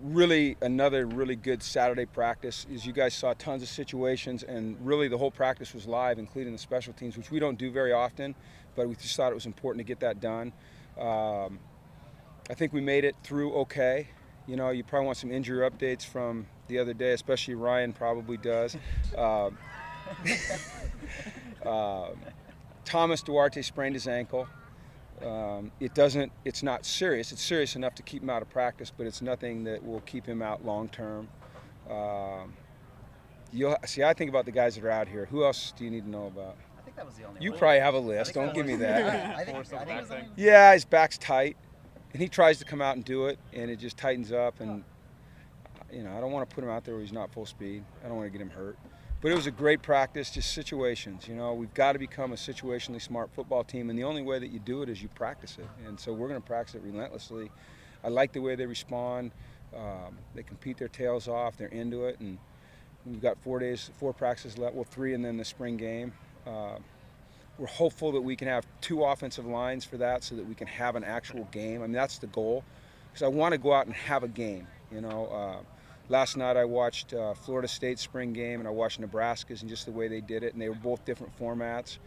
really another really good Saturday practice. As you guys saw, tons of situations, and really the whole practice was live, including the special teams, which we don't do very often, but we just thought it was important to get that done. I think we made it through okay. You know, you probably want some injury updates from the other day, especially Ryan probably does. Uh, uh, Thomas Duarte sprained his ankle. It's not serious. It's serious enough to keep him out of practice, but it's nothing that will keep him out long term. I think about the guys that are out here. Who else do you need to know about? I think that was the only You one. probably have a list. Don't give me that. I think it was only Yeah, his back's tight, and he tries to come out and do it, and it just tightens up. And I don't want to put him out there where he's not full speed. I don't want to get him hurt. But it was a great practice, just situations. We've got to become a situationally smart football team, and the only way that you do it is you practice it. And so we're going to practice it relentlessly. I like the way they respond. They compete their tails off. They're into it, and we've got 4 practices left. Well, 3, and then the spring game. We're hopeful that we can have 2 offensive lines for that, so that we can have an actual game. I mean, that's the goal, because I want to go out and have a game. Last night I watched Florida State's spring game, and I watched Nebraska's, and just the way they did it, and they were both different formats.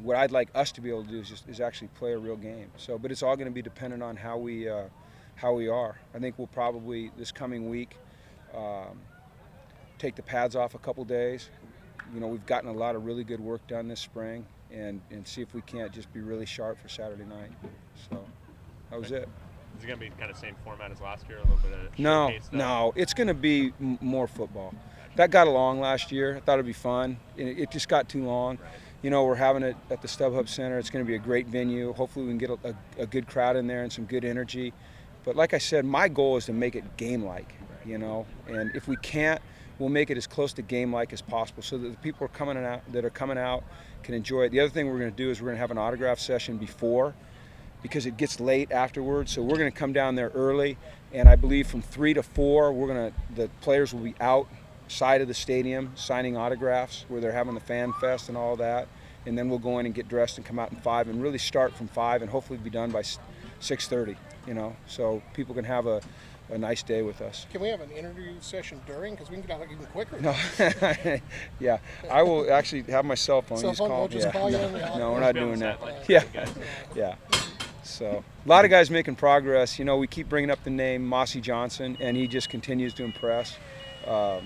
What I'd like us to be able to do is actually play a real game. But it's all going to be dependent on how we are. I think we'll probably this coming week take the pads off a couple days. We've gotten a lot of really good work done this spring, and see if we can't just be really sharp for Saturday night. So that was it. Is it going to be kind of same format as last year, a little bit of showcase stuff? No, it's going to be more football. That got along last year. I thought it'd be fun. It just got too long. Right. We're having it at the StubHub Center. It's going to be a great venue. Hopefully we can get a good crowd in there and some good energy. But like I said, my goal is to make it game-like, And if we can't, we'll make it as close to game-like as possible, so that the people that are coming out can enjoy it. The other thing we're going to do is we're going to have an autograph session before, because it gets late afterwards. So we're going to come down there early, and I believe from 3 to 4, the players will be outside of the stadium signing autographs, where they're having the fan fest and all that. And then we'll go in and get dressed and come out in 5, and really start from 5, and hopefully be done by 6:30. So people can have a nice day with us. Can we have an interview session during? Because we can get out even quicker. No, yeah, I will actually have my cell phone. Cell phone? We'll just call you in the No, we're not doing that. Yeah. Yeah. So a lot of guys making progress. We keep bringing up the name Mossy Johnson, and he just continues to impress. I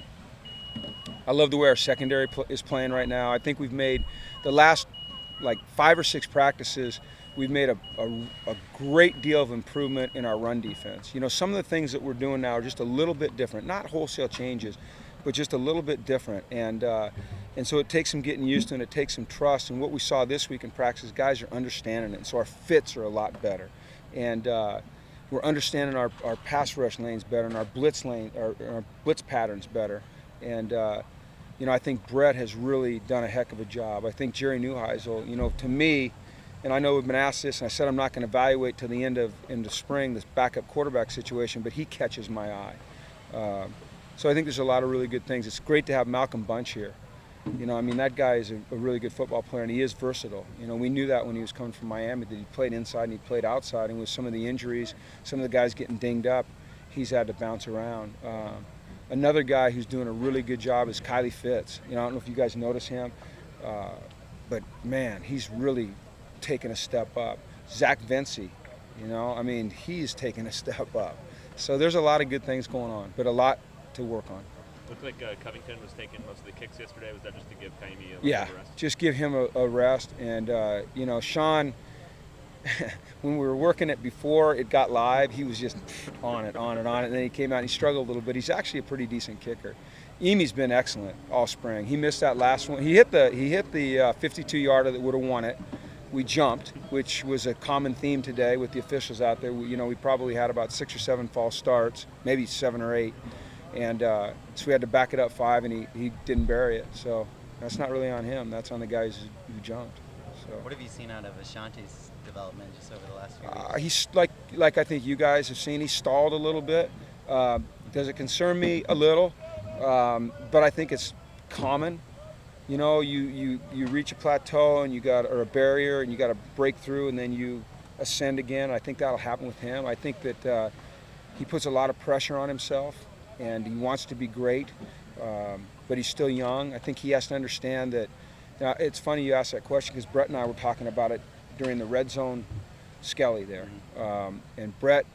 love the way our secondary is playing right now. I think we've made the last 5 or 6 practices. We've made a great deal of improvement in our run defense. Some of the things that we're doing now are just a little bit different, not wholesale changes, but just a little bit different. And so it takes some getting used to, and it takes some trust. And what we saw this week in practice, guys are understanding it. And so our fits are a lot better. And we're understanding our pass rush lanes better, and our blitz patterns better. And I think Brett has really done a heck of a job. I think Jerry Neuheisel, to me, and I know we've been asked this, and I said I'm not going to evaluate till the end of spring this backup quarterback situation, but he catches my eye. So I think there's a lot of really good things. It's great to have Malcolm Bunch here. That guy is a really good football player, and he is versatile. We knew that when he was coming from Miami, that he played inside and he played outside, and with some of the injuries, some of the guys getting dinged up, he's had to bounce around. Another guy who's doing a really good job is Kylie Fitz. I don't know if you guys notice him, but man, he's really taken a step up. Zach Vinci, he's taken a step up. So there's a lot of good things going on, but a lot to work on. Looked like Covington was taking most of the kicks yesterday. Was that just to give Kaimi a little bit of a rest? Just give him a rest. And, Sean, when we were working it before it got live, he was just on it. And then he came out and he struggled a little bit. He's actually a pretty decent kicker. Emi's been excellent all spring. He missed that last one. He hit the 52-yarder that would have won it. We jumped, which was a common theme today with the officials out there. We probably had about 6 or 7 false starts, maybe 7 or 8. And so we had to back it up 5, and he didn't bury it. So that's not really on him. That's on the guys who jumped. So what have you seen out of Ashanti's development just over the last few weeks? He's like I think you guys have seen. He stalled a little bit. Does it concern me a little? But I think it's common. You reach a plateau and or a barrier, and you got to break through, and then you ascend again. I think that'll happen with him. I think that he puts a lot of pressure on himself, and he wants to be great, but he's still young. I think he has to understand that. Now, it's funny you asked that question because Brett and I were talking about it during the red zone skelly there, and Brett,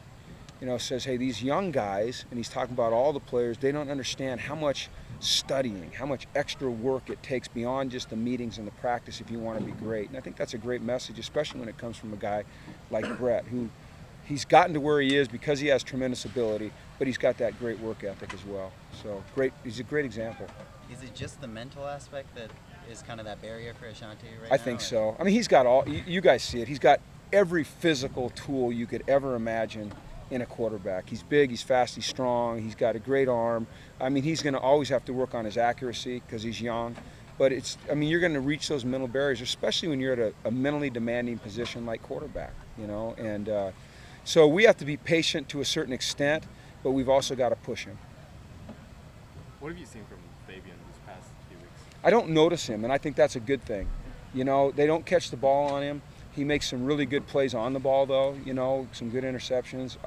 says, hey, these young guys, and he's talking about all the players, they don't understand how much studying, how much extra work it takes beyond just the meetings and the practice if you want to be great. And I think that's a great message, especially when it comes from a guy like Brett, who he's gotten to where he is because he has tremendous ability, but he's got that great work ethic as well. So great, he's a great example. Is it just the mental aspect that is kind of that barrier for Ashanti right I now? think so. I mean, he's got all, you guys see it, he's got every physical tool you could ever imagine in a quarterback. He's big, he's fast, he's strong, he's got a great arm. I mean, he's going to always have to work on his accuracy because he's young. But you're going to reach those mental barriers, especially when you're at a mentally demanding position like quarterback, And so we have to be patient to a certain extent, but we've also got to push him. What have you seen from Fabian these past few weeks? I don't notice him, and I think that's a good thing. They don't catch the ball on him. He makes some really good plays on the ball, though, some good interceptions.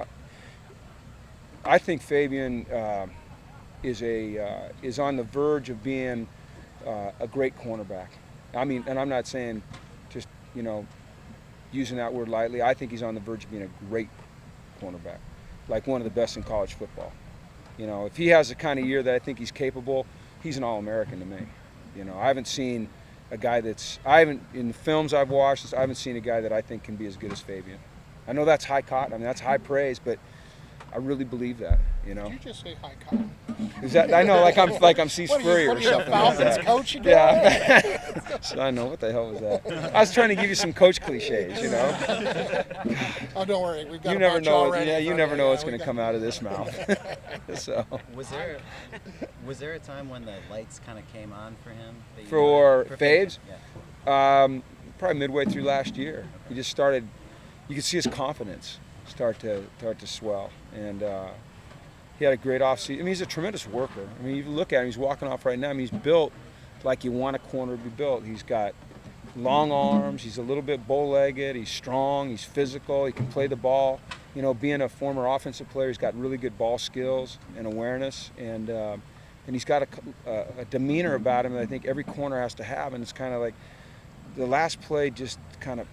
I think Fabian is on the verge of being a great cornerback. I mean, and I'm not saying just, using that word lightly. I think he's on the verge of being a great cornerback, like one of the best in college football. If he has the kind of year that I think he's capable, he's an All-American to me. I haven't seen a guy in the films I've watched, I haven't seen a guy that I think can be as good as Fabian. I know that's high cotton, that's high praise, but I really believe that, Did you just say high cotton? Is that, I know, like I'm C. Spurrier or What are you, something. Falcons coach again? Yeah. So I know, what the hell was that? I was trying to give you some coach cliches, Oh, don't worry, we've got You a never bunch know. already. You never know what's going to come out of this mouth. So. Was there a time when the lights kind of came on for him? For Fabian? Fabes? Yeah. Probably midway through last year. He just started. You could see his confidence start to swell, and he had a great offseason. I mean, he's a tremendous worker. I mean, you look at him; he's walking off right now. I mean, he's built like you want a corner to be built. He's got long arms. He's a little bit bow-legged. He's strong. He's physical. He can play the ball. Being a former offensive player, he's got really good ball skills and awareness, and he's got a demeanor about him that I think every corner has to have. And it's kind of like the last play just kind of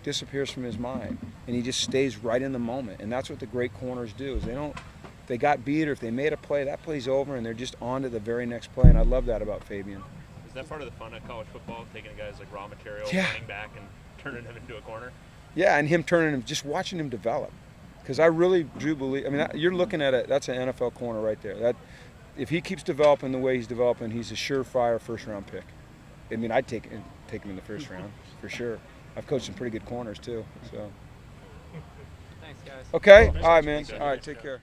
disappears from his mind, and he just stays right in the moment. And that's what the great corners do. Is if they got beat or if they made a play, that play's over, and they're just on to the very next play. And I love that about Fabian. Is that part of the fun of college football, taking guys like raw material, Yeah. running back, and turning them into a corner? Yeah, and just watching him develop. Because I really do believe, you're looking at it, that's an NFL corner right there. If he keeps developing the way he's developing, he's a surefire first-round pick. I'd take him in the first round, for sure. I've coached some pretty good corners, too. So. Thanks, guys. Okay? All right, man. All right, take care.